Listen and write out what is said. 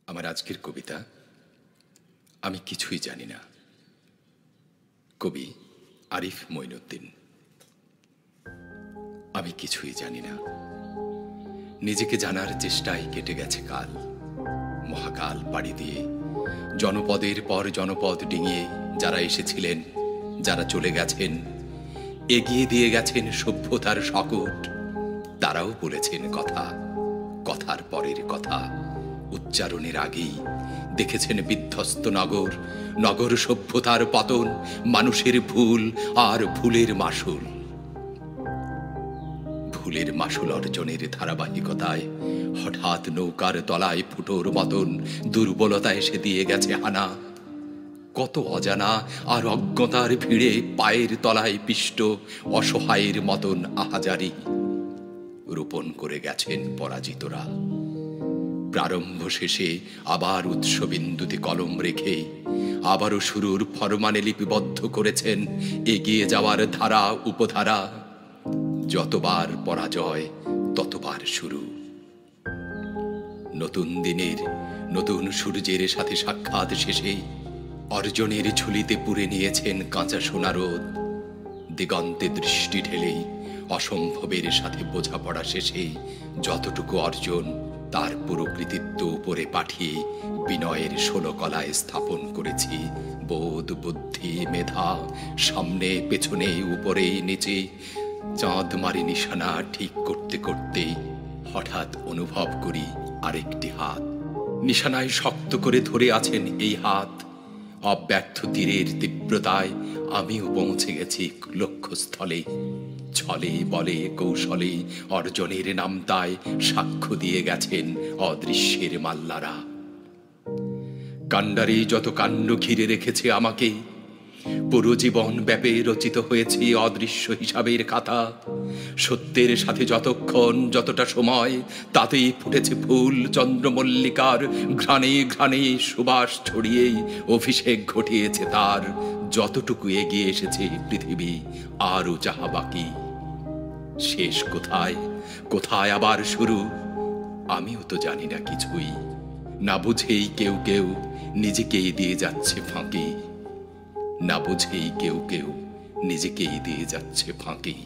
আমার আজকের কবিতা আমি কিছুই জানি না। কবি আরিফ মঈনুদ্দিন। আমি কিছুই জানি না, নিজেকে জানার চেষ্টায় কেটে গেছে কাল। মহাকাল পাড়ি দিয়ে জনপদের পর জনপদ ডিঙিয়ে যারা এসেছিলেন, যারা চলে গেছেন, এগিয়ে দিয়ে গেছেন সভ্যতার শকট, তারাও বলেছেন কথা, কথার পরের কথা। উচ্চারণের আগেই দেখেছেন বিধ্বস্ত নগর, নগর সভ্যতার পতন, মানুষের ভুল আর ভুলের মাসুল। ভুলের মাসুল অর্জনের ধারাবাহিকতায় হঠাৎ নৌকার তলায় ফুটোর মতন দুর্বলতা এসে দিয়ে গেছে হানা। কত অজানা আর অজ্ঞতার ভিড়ে পায়ের তলায় পিষ্ট অসহায়ের মতন আহাজারি রোপণ করে গেছেন পরাজিতরা। প্রারম্ভ শেষে আবার উৎসবিন্দুতে কলম রেখে আবারও শুরুর ফরমানে লিপিবদ্ধ করেছেন এগিয়ে যাওয়ার ধারা উপধারা। যতবার পরাজয় ততবার শুরু। নতুন দিনের নতুন সূর্যের সাথে সাক্ষাৎ শেষে অর্জনের ঝুলিতে পুরে নিয়েছেন কাঁচা সোনা রোদ। দিগন্তে দৃষ্টি ঢেলেই অসম্ভবের সাথে বোঝাপড়া শেষে যতটুকু অর্জন তার পুরো কৃতিত্ব উপরে পাঠিয়ে বিনয়ের ষোলকলায় স্থাপন করেছি বোধ, বুদ্ধি, মেধা। সামনে পেছনে উপরে নিচে চাঁদ মারি নিশানা ঠিক করতে করতে হঠাৎ অনুভব করি আরেকটি হাত নিশানায় শক্ত করে ধরে আছেন। এই হাত অব্যর্থ তীরের তীব্রতায় আমিও পৌঁছে গেছি লক্ষ্যস্থলে। ছলে বলে কৌশলে অর্জনের নামতায় সাক্ষ্য দিয়ে গেছেন অদৃশ্যের মাল্লারা। কাণ্ডারে যত কাণ্ড ঘিরে রেখেছে আমাকে, পুরো জীবন ব্যাপে রচিত হয়েছে অদৃশ্য হিসাবের খাতা। সত্যের সাথে যতক্ষণ যতটা সময় তাতেই ফুটেছে ফুল চন্দ্রমল্লিকার ঘ্রাণে ঘ্রাণে সুবাস ছড়িয়ে অভিষেক ঘটিয়েছে তার। যতটুকু এগিয়ে এসেছে পৃথিবী আরও যাহা বাকি, শেষ কোথায়, কোথায় আবার শুরু, আমিও তো জানি না কিছুই। না বুঝেই কেউ কেউ নিজেকেই দিয়ে যাচ্ছে ফাঁকি, না বুঝেই কেউ কেউ নিজেকেই দিয়ে যাচ্ছে ফাঁকি।